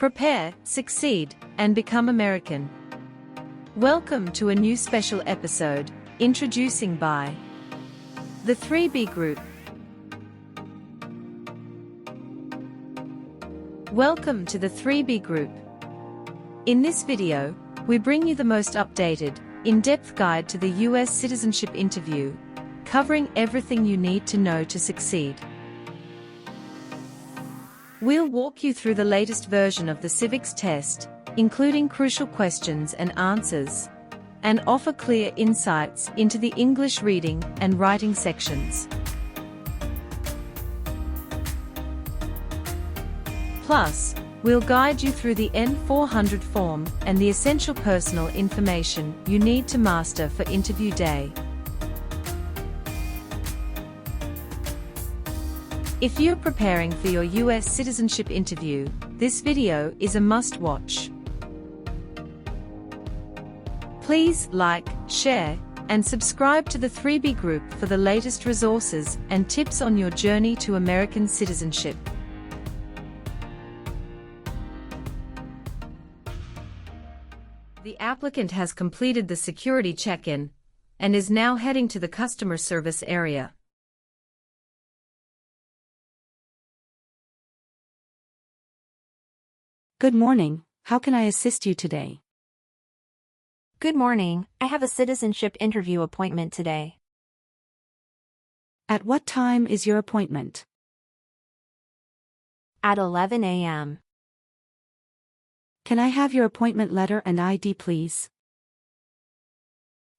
Prepare, succeed, and become American. Welcome to a new special episode, introducing by the 3B Group. Welcome to the 3B Group. In this video, we bring you the most updated, in-depth guide to the US citizenship interview, covering everything you need to know to succeed. We'll walk you through the latest version of the civics test, including crucial questions and answers, and offer clear insights into the English reading and writing sections. Plus, we'll guide you through the N-400 form and the essential personal information you need to master for interview day. If you're preparing for your US citizenship interview, this video is a must-watch. Please like, share, and subscribe to the 3B Group for the latest resources and tips on your journey to American citizenship. The applicant has completed the security check-in and is now heading to the customer service area. Good morning, how can I assist you today? Good morning, I have a citizenship interview appointment today. At what time is your appointment? At 11 a.m. Can I have your appointment letter and ID, please?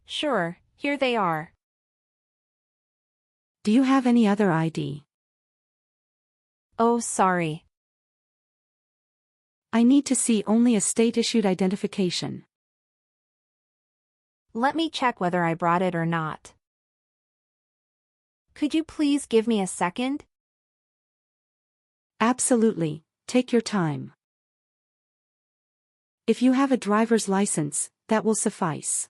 Sure, here they are. Do you have any other ID? Oh, sorry. I need to see only a state-issued identification. Let me check whether I brought it or not. Could you please give me a second? Absolutely, take your time. If you have a driver's license, that will suffice.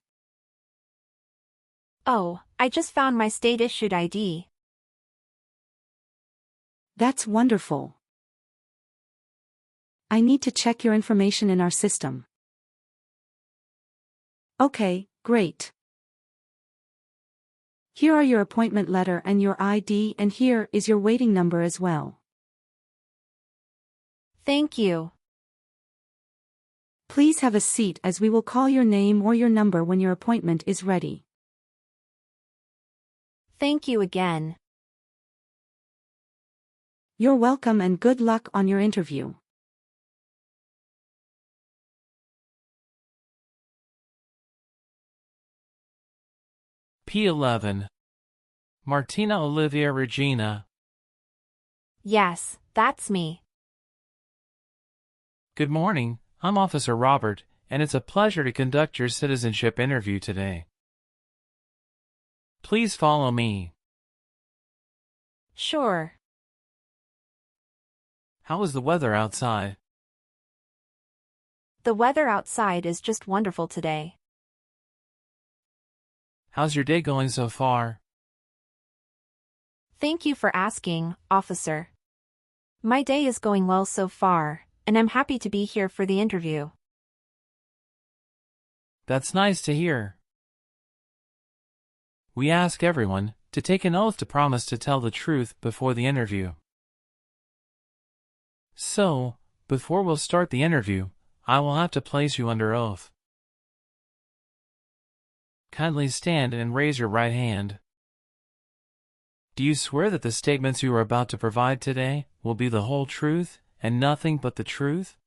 Oh, I just found my state-issued ID. That's wonderful. I need to check your information in our system. Okay, great. Here are your appointment letter and your ID, and here is your waiting number as well. Thank you. Please have a seat as we will call your name or your number when your appointment is ready. Thank you again. You're welcome and good luck on your interview. P11. Martina Olivia Regina. Yes, that's me. Good morning, I'm Officer Robert, and it's a pleasure to conduct your citizenship interview today. Please follow me. Sure. How is the weather outside? The weather outside is just wonderful today. How's your day going so far? Thank you for asking, officer. My day is going well so far, and I'm happy to be here for the interview. That's nice to hear. We ask everyone to take an oath to promise to tell the truth before the interview. So, before we'll start the interview, I will have to place you under oath. Kindly stand and raise your right hand. Do you swear that the statements you are about to provide today will be the whole truth and nothing but the truth?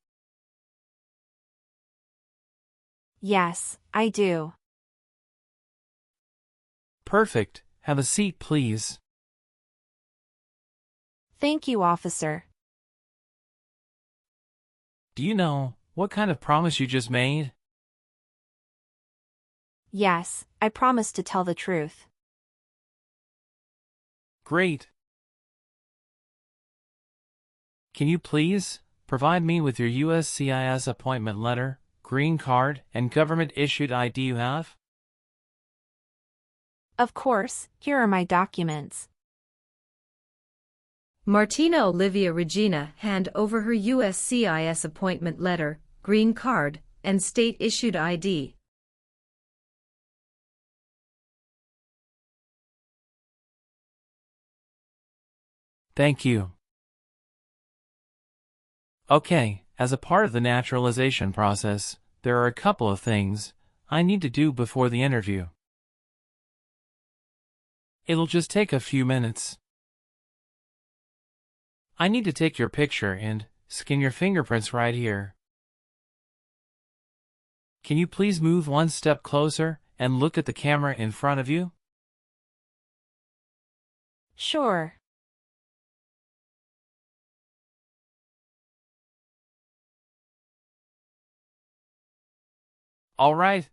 Yes, I do. Perfect. Have a seat, please. Thank you, officer. Do you know what kind of promise you just made? Yes, I promise to tell the truth. Great. Can you please provide me with your USCIS appointment letter, green card, and government-issued ID you have? Of course, here are my documents. Martina Olivia Regina hand over her USCIS appointment letter, green card, and state-issued ID. Thank you. Okay, as a part of the naturalization process, there are a couple of things I need to do before the interview. It'll just take a few minutes. I need to take your picture and scan your fingerprints right here. Can you please move one step closer and look at the camera in front of you? Sure. All right.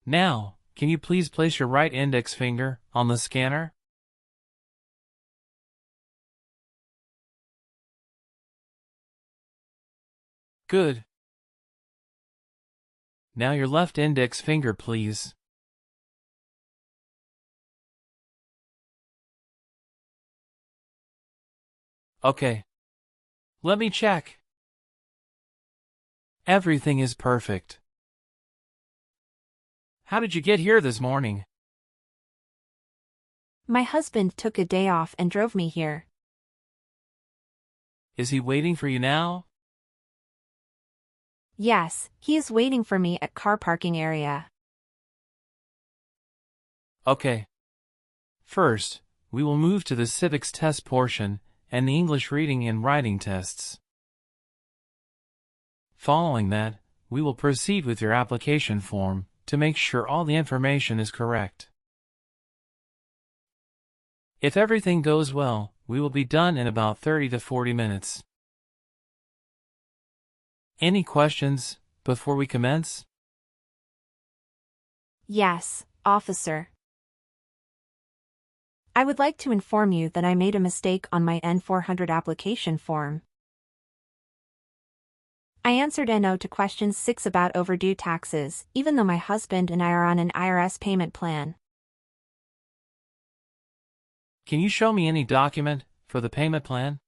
Now, can you please place your right index finger on the scanner? Good. Now your left index finger, please. Okay. Let me check. Everything is perfect. How did you get here this morning? My husband took a day off and drove me here. Is he waiting for you now? Yes, he is waiting for me at car parking area. Okay. First, we will move to the civics test portion and the English reading and writing tests. Following that, we will proceed with your application form to make sure all the information is correct. If everything goes well, we will be done in about 30 to 40 minutes. Any questions before we commence? Yes, officer. I would like to inform you that I made a mistake on my N-400 application form. I answered no to question 6 about overdue taxes, even though my husband and I are on an IRS payment plan. Can you show me any document for the payment plan?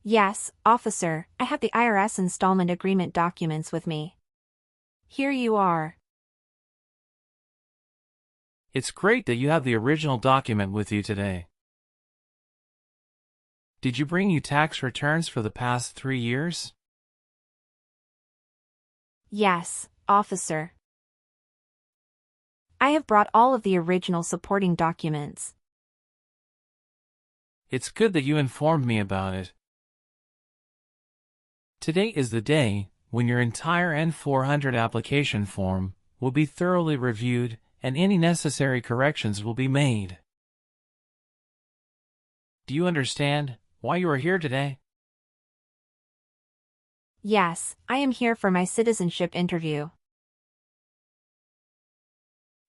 Yes, officer, I have the IRS installment agreement documents with me. Here you are. It's great that you have the original document with you today. Did you bring you tax returns for the past 3 years? Yes, officer. I have brought all of the original supporting documents. It's good that you informed me about it. Today is the day when your entire N-400 application form will be thoroughly reviewed and any necessary corrections will be made. Do you understand why you are here today? Yes, I am here for my citizenship interview.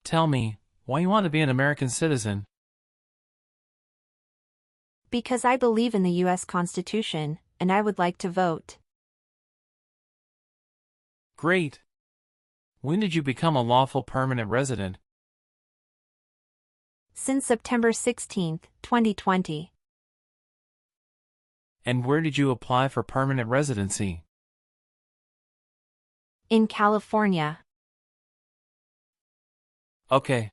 Tell me why you want to be an American citizen. Because I believe in the U.S. Constitution, and I would like to vote. Great. When did you become a lawful permanent resident? Since September 16, 2020. And where did you apply for permanent residency? In California. Okay.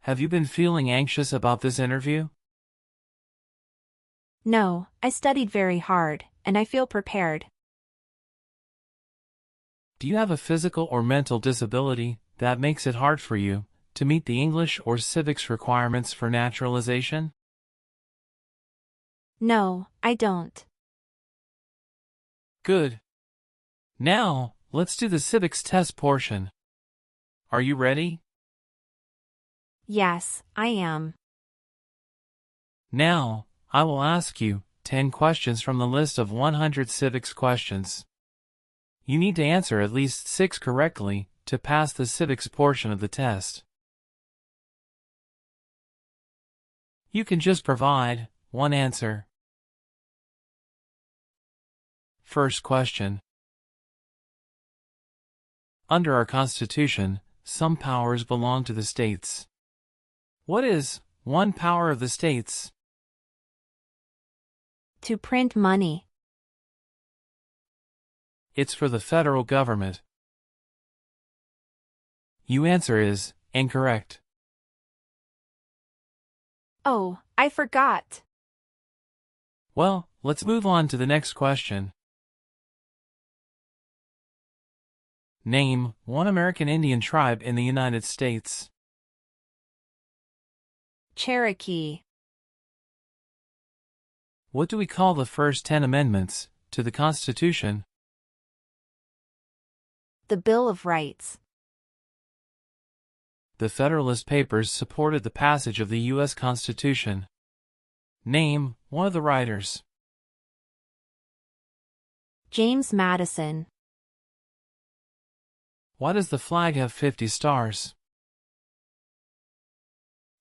Have you been feeling anxious about this interview? No, I studied very hard, and I feel prepared. Do you have a physical or mental disability that makes it hard for you to meet the English or civics requirements for naturalization? No, I don't. Good. Now, let's do the civics test portion. Are you ready? Yes, I am. Now, I will ask you 10 questions from the list of 100 civics questions. You need to answer at least 6 correctly to pass the civics portion of the test. You can just provide one answer. First question. Under our Constitution, some powers belong to the states. What is one power of the states. To print money. It's for the federal government. Your answer is incorrect. Oh, I forgot. Well, let's move on to the next question. Name one American Indian tribe in the United States. Cherokee. What do we call the first 10 amendments to the Constitution? The Bill of Rights. The Federalist Papers supported the passage of the U.S. Constitution. Name one of the writers. James Madison. Why does the flag have 50 stars?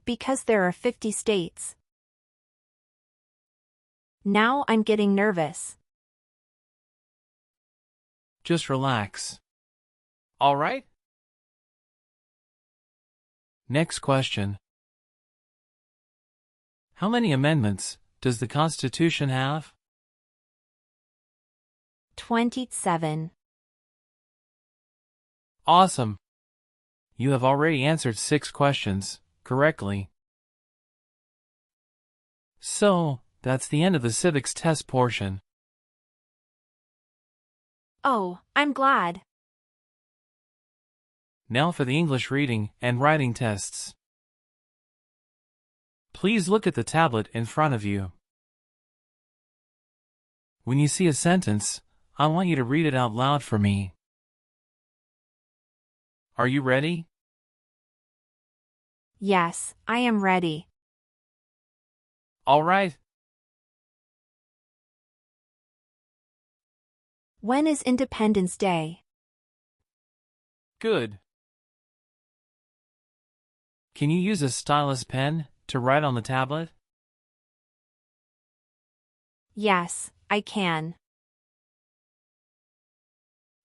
Because there are 50 states. Now I'm getting nervous. Just relax. All right? Next question. How many amendments does the Constitution have? 27. Awesome! You have already answered 6 questions correctly. So, that's the end of the civics test portion. Oh, I'm glad. Now for the English reading and writing tests. Please look at the tablet in front of you. When you see a sentence, I want you to read it out loud for me. Are you ready? Yes, I am ready. All right. When is Independence Day? Good. Can you use a stylus pen to write on the tablet? Yes, I can.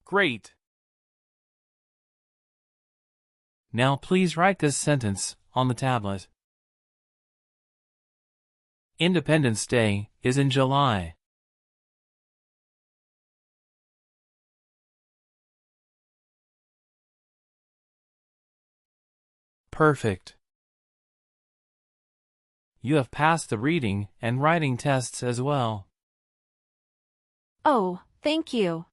Great. Now please write this sentence on the tablet. Independence Day is in July. Perfect. You have passed the reading and writing tests as well. Oh, thank you.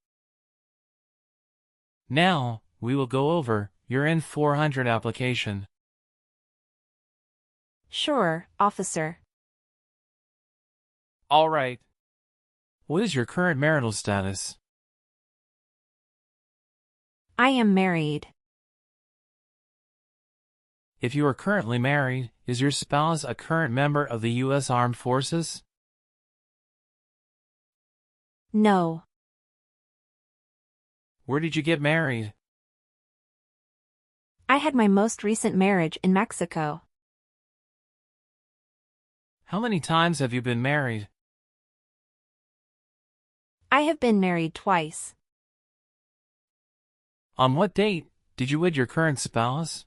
Now, we will go over your N-400 application. Sure, officer. All right. What is your current marital status? I am married. If you are currently married, is your spouse a current member of the U.S. Armed Forces? No. Where did you get married? I had my most recent marriage in Mexico. How many times have you been married? I have been married twice. On what date did you wed your current spouse?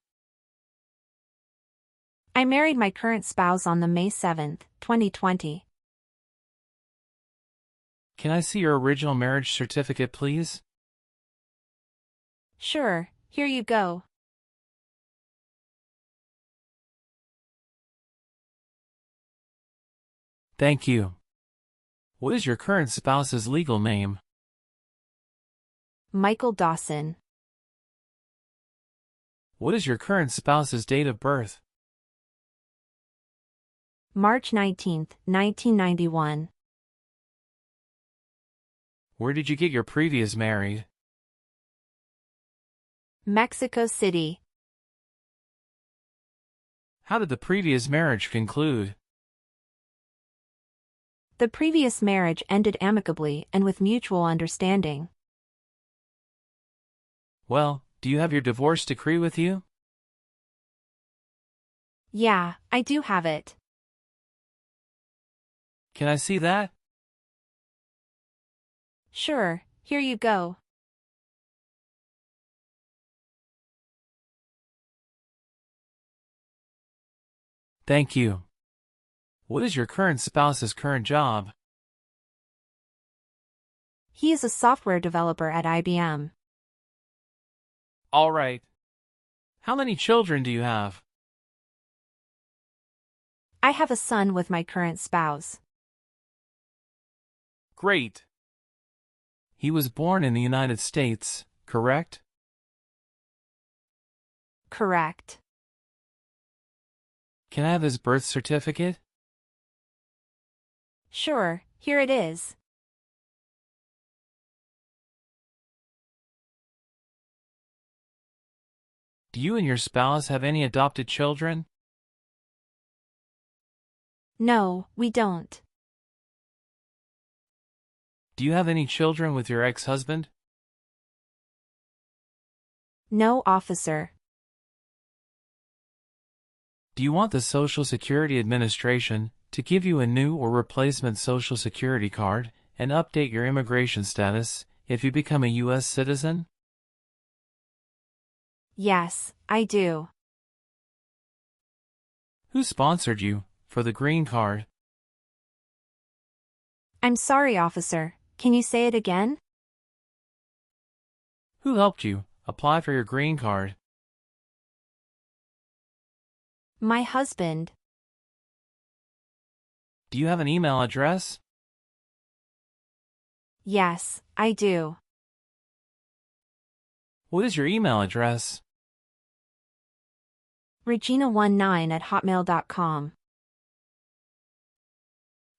I married my current spouse on the May 7th, 2020. Can I see your original marriage certificate, please? Sure, here you go. Thank you. What is your current spouse's legal name? Michael Dawson. What is your current spouse's date of birth? March 19th, 1991. Where did you get your previous married? Mexico City. How did the previous marriage conclude? The previous marriage ended amicably and with mutual understanding. Well, do you have your divorce decree with you? Yeah, I do have it. Can I see that? Sure, here you go. Thank you. What is your current spouse's current job? He is a software developer at IBM. All right. How many children do you have? I have a son with my current spouse. Great. He was born in the United States, correct? Correct. Can I have his birth certificate? Sure, here it is. Do you and your spouse have any adopted children? No, we don't. Do you have any children with your ex-husband? No, officer. Do you want the Social Security Administration to give you a new or replacement Social Security card and update your immigration status if you become a U.S. citizen? Yes, I do. Who sponsored you for the green card? I'm sorry, officer. Can you say it again? Who helped you apply for your green card? My husband. Do you have an email address? Yes, I do. What is your email address? Regina19@hotmail.com.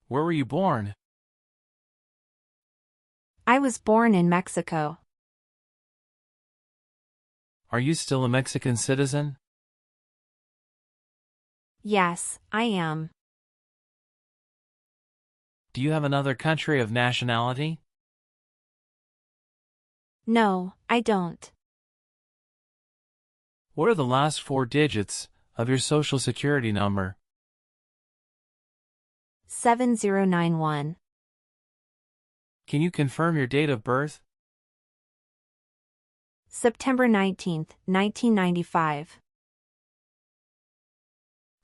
Where were you born? I was born in Mexico. Are you still a Mexican citizen? Yes, I am. Do you have another country of nationality? No, I don't. What are the last 4 digits of your Social Security number? 7091. Can you confirm your date of birth? September 19th, 1995.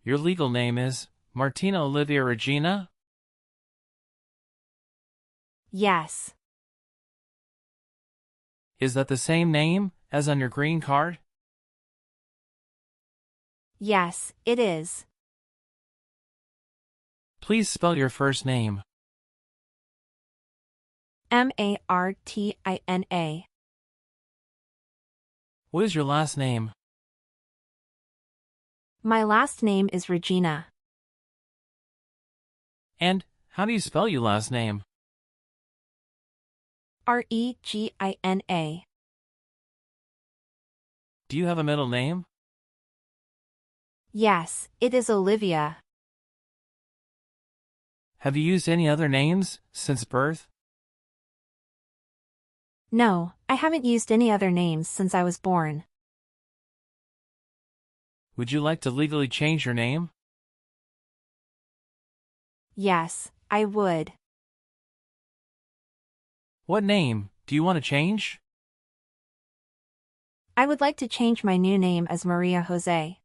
Your legal name is Martina Olivia Regina? Yes. Is that the same name as on your green card? Yes, it is. Please spell your first name. Martina. What is your last name? My last name is Regina. And how do you spell your last name? Regina. Do you have a middle name? Yes, it is Olivia. Have you used any other names since birth? No, I haven't used any other names since I was born. Would you like to legally change your name? Yes, I would. What name do you want to change? I would like to change my new name as Maria Jose.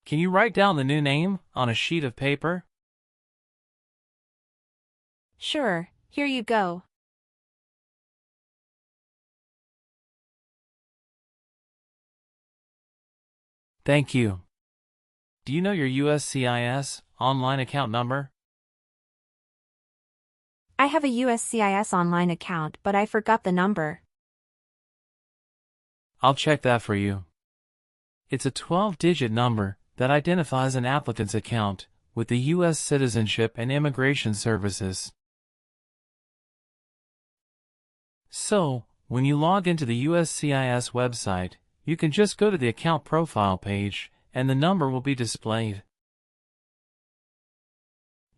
Can you write down the new name on a sheet of paper? Sure, here you go. Thank you. Do you know your USCIS online account number? I have a USCIS online account, but I forgot the number. I'll check that for you. It's a 12-digit number that identifies an applicant's account with the U.S. Citizenship and Immigration Services. So, when you log into the USCIS website, you can just go to the account profile page and the number will be displayed.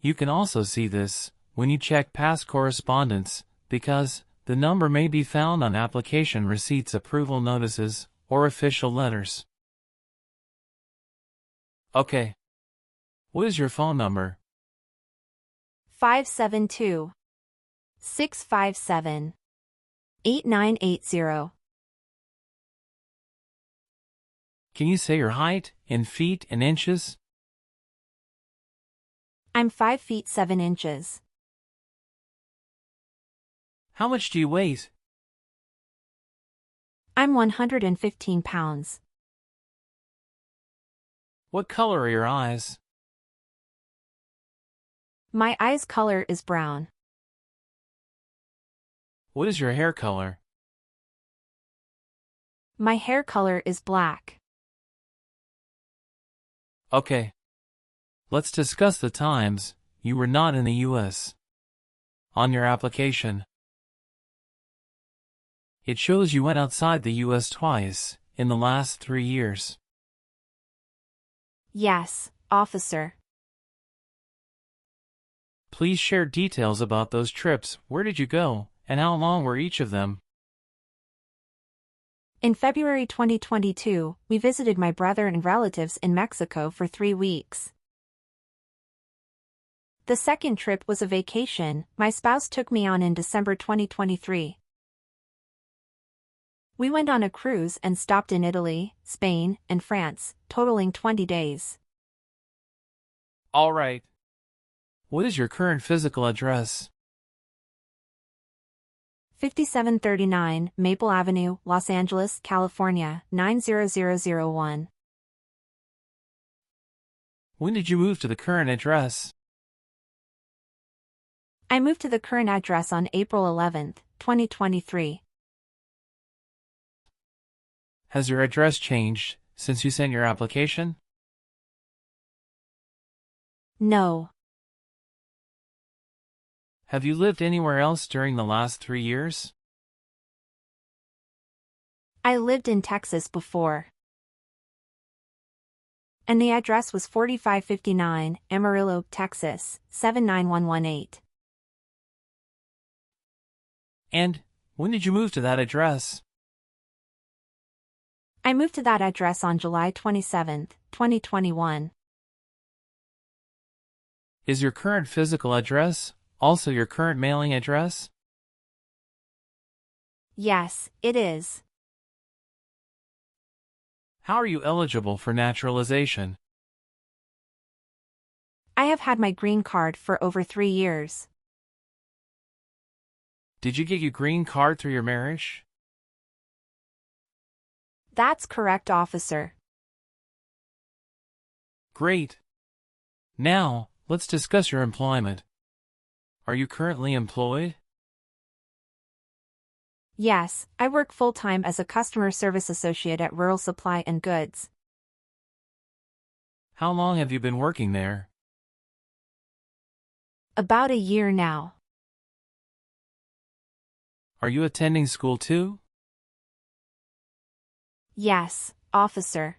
You can also see this when you check past correspondence because the number may be found on application receipts, approval notices, or official letters. Okay. What is your phone number? 572-657-8980. Can you say your height in feet and inches? I'm 5 feet 7 inches. How much do you weigh? I'm 115 pounds. What color are your eyes? My eye's color is brown. What is your hair color? My hair color is black. Okay. Let's discuss the times you were not in the U.S. On your application, it shows you went outside the U.S. twice in the last 3 years. Yes, officer. Please share details about those trips. Where did you go, and how long were each of them? In February 2022, we visited my brother and relatives in Mexico for 3 weeks. The second trip was a vacation my spouse took me on in December 2023. We went on a cruise and stopped in Italy, Spain, and France, totaling 20 days. All right. What is your current physical address? 5739 Maple Avenue, Los Angeles, California, 90001. When did you move to the current address? I moved to the current address on April 11, 2023. Has your address changed since you sent your application? No. Have you lived anywhere else during the last 3 years? I lived in Texas before. And the address was 4559 Amarillo, Texas, 79118. And when did you move to that address? I moved to that address on July 27, 2021. Is your current physical address also your current mailing address? Yes, it is. How are you eligible for naturalization? I have had my green card for over 3 years. Did you get your green card through your marriage? That's correct, officer. Great. Now, let's discuss your employment. Are you currently employed? Yes, I work full-time as a customer service associate at Rural Supply and Goods. How long have you been working there? About a year now. Are you attending school too? Yes, officer.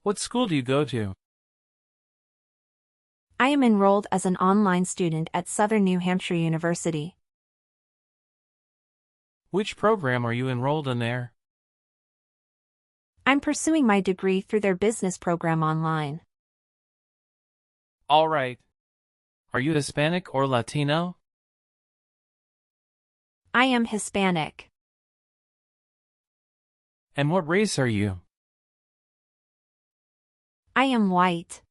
What school do you go to? I am enrolled as an online student at Southern New Hampshire University. Which program are you enrolled in there? I'm pursuing my degree through their business program online. All right. Are you Hispanic or Latino? I am Hispanic. And what race are you? I am white.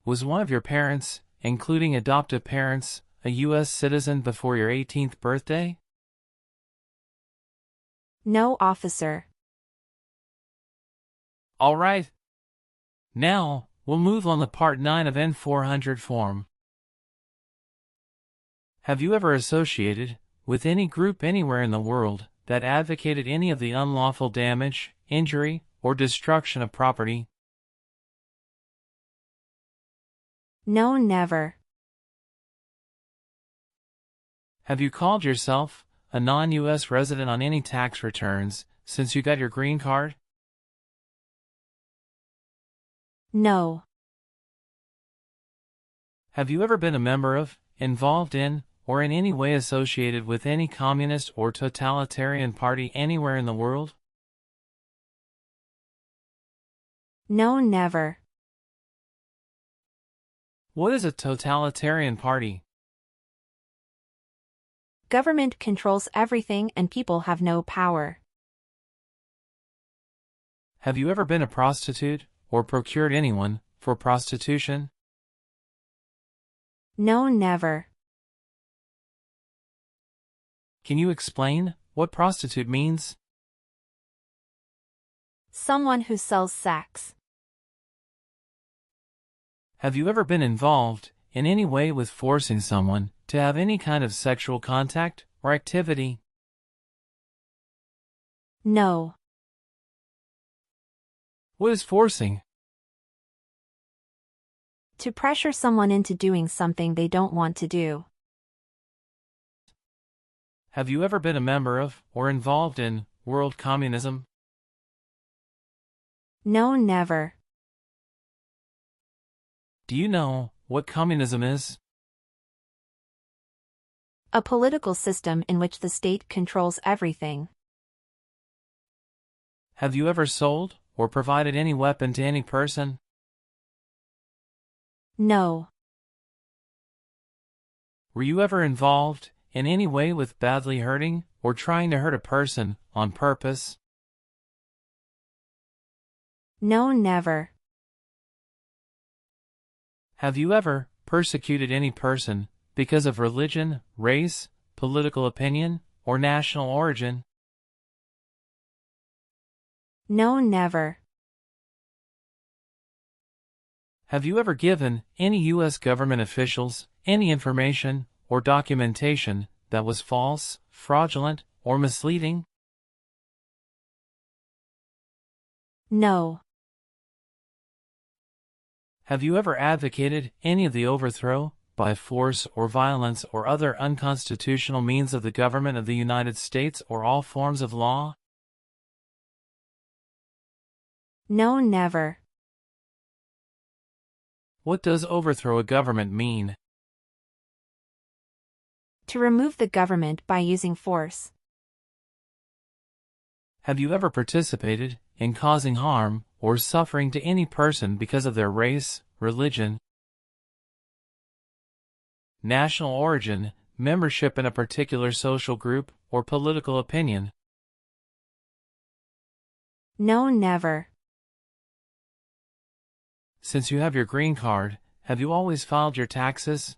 Was one of your parents, including adoptive parents, a U.S. citizen before your 18th birthday? No, officer. All right. Now, we'll move on to Part 9 of N-400 form. Have you ever associated with any group anywhere in the world that advocated any of the unlawful damage, injury, or destruction of property? No, never. Have you called yourself a non-U.S. resident on any tax returns since you got your green card? No. Have you ever been a member of, involved in, or in any way associated with any communist or totalitarian party anywhere in the world? No, never. What is a totalitarian party? Government controls everything and people have no power. Have you ever been a prostitute or procured anyone for prostitution? No, never. Can you explain what prostitute means? Someone who sells sex. Have you ever been involved in any way with forcing someone to have any kind of sexual contact or activity? No. What is forcing? To pressure someone into doing something they don't want to do. Have you ever been a member of or involved in world communism? No, never. Do you know what communism is? A political system in which the state controls everything. Have you ever sold or provided any weapon to any person? No. Were you ever involved in any way with badly hurting or trying to hurt a person on purpose? No, never. Have you ever persecuted any person because of religion, race, political opinion, or national origin? No, never. Have you ever given any U.S. government officials any information or documentation that was false, fraudulent, or misleading? No. Have you ever advocated any of the overthrow, by force or violence or other unconstitutional means of the government of the United States or all forms of law? No, never. What does overthrow a government mean? To remove the government by using force. Have you ever participated in causing harm or suffering to any person because of their race, religion, national origin, membership in a particular social group, or political opinion? No, never. Since you have your green card, have you always filed your taxes?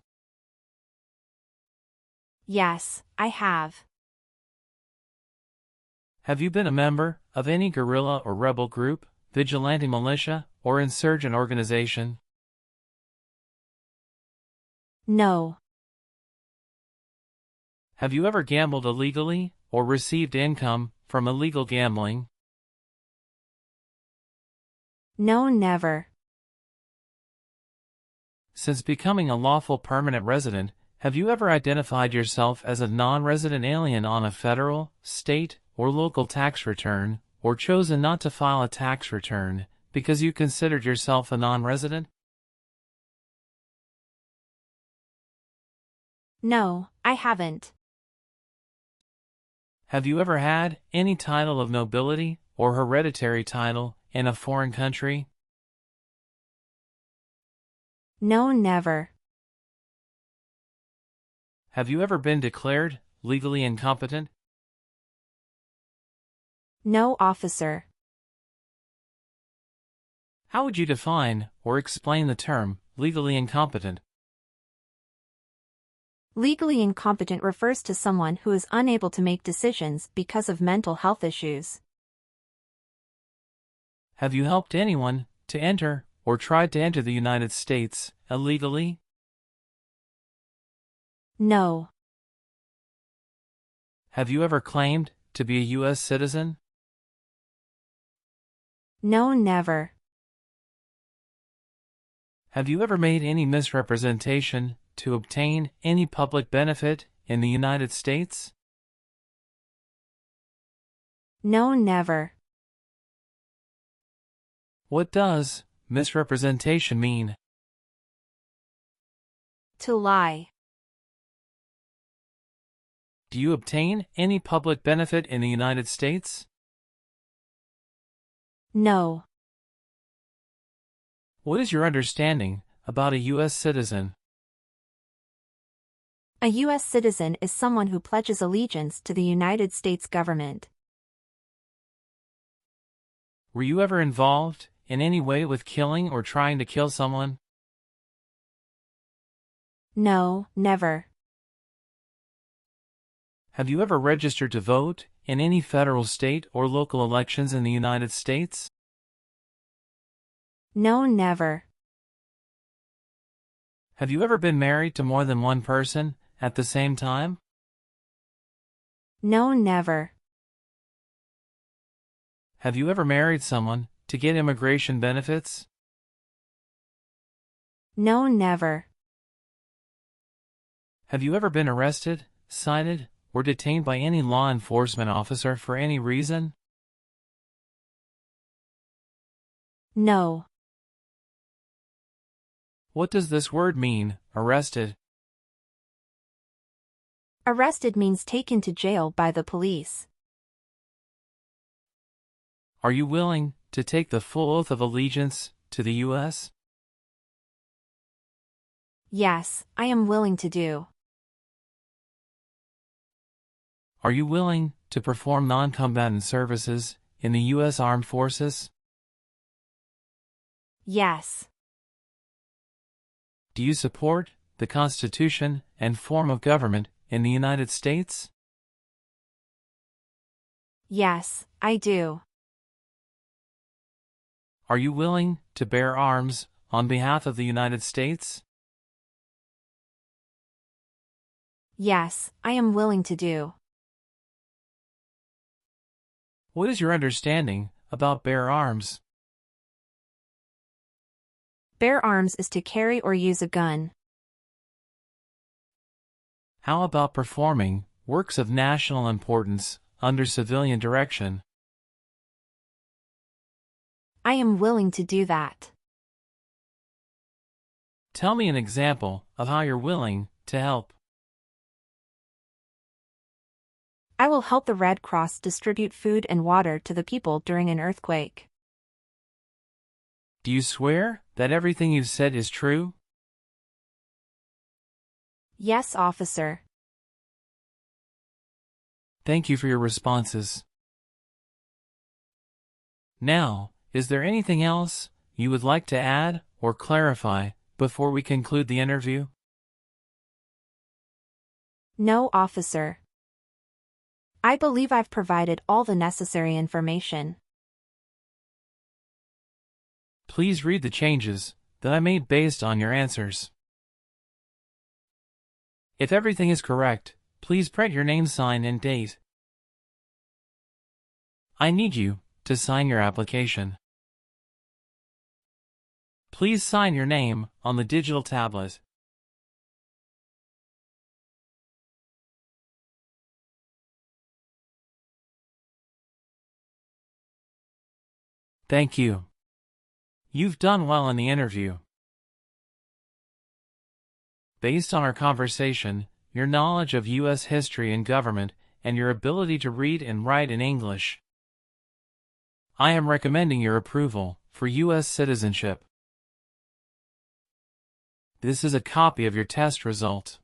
Yes, I have. Have you been a member of any guerrilla or rebel group, vigilante militia, or insurgent organization? No. Have you ever gambled illegally or received income from illegal gambling? No, never. Since becoming a lawful permanent resident, have you ever identified yourself as a non-resident alien on a federal, state, or local tax return, or chosen not to file a tax return because you considered yourself a non-resident? No, I haven't. Have you ever had any title of nobility or hereditary title in a foreign country? No, never. Have you ever been declared legally incompetent? No, officer. How would you define or explain the term legally incompetent? Legally incompetent refers to someone who is unable to make decisions because of mental health issues. Have you helped anyone to enter or tried to enter the United States illegally? No. Have you ever claimed to be a U.S. citizen? No, never. Have you ever made any misrepresentation to obtain any public benefit in the United States? No, never. What does misrepresentation mean? To lie. Do you obtain any public benefit in the United States? No. What is your understanding about a U.S. citizen? A U.S. citizen is someone who pledges allegiance to the United States government. Were you ever involved in any way with killing or trying to kill someone? No, never. Have you ever registered to vote in any federal, state, or local elections in the United States? No, never. Have you ever been married to more than one person at the same time? No, never. Have you ever married someone to get immigration benefits? No, never. Have you ever been arrested, cited, or detained by any law enforcement officer for any reason? No. What does this word mean, arrested? Arrested means taken to jail by the police. Are you willing to take the full oath of allegiance to the U.S.? Yes, I am willing to do. Are you willing to perform non-combatant services in the U.S. Armed Forces? Yes. Do you support the Constitution and form of government in the United States? Yes, I do. Are you willing to bear arms on behalf of the United States? Yes, I am willing to do. What is your understanding about bear arms? Bear arms is to carry or use a gun. How about performing works of national importance under civilian direction? I am willing to do that. Tell me an example of how you're willing to help. I will help the Red Cross distribute food and water to the people during an earthquake. Do you swear that everything you've said is true? Yes, officer. Thank you for your responses. Now, is there anything else you would like to add or clarify before we conclude the interview? No, officer. I believe I've provided all the necessary information. Please read the changes that I made based on your answers. If everything is correct, please print your name, sign, and date. I need you to sign your application. Please sign your name on the digital tablet. Thank you. You've done well in the interview. Based on our conversation, your knowledge of U.S. history and government, and your ability to read and write in English, I am recommending your approval for U.S. citizenship. This is a copy of your test result.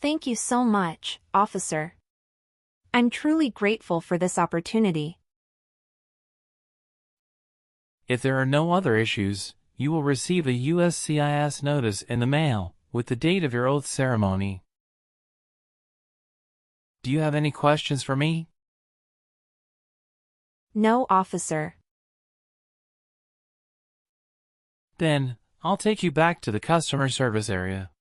Thank you so much, officer. I'm truly grateful for this opportunity. If there are no other issues, you will receive a USCIS notice in the mail with the date of your oath ceremony. Do you have any questions for me? No, officer. Then, I'll take you back to the customer service area.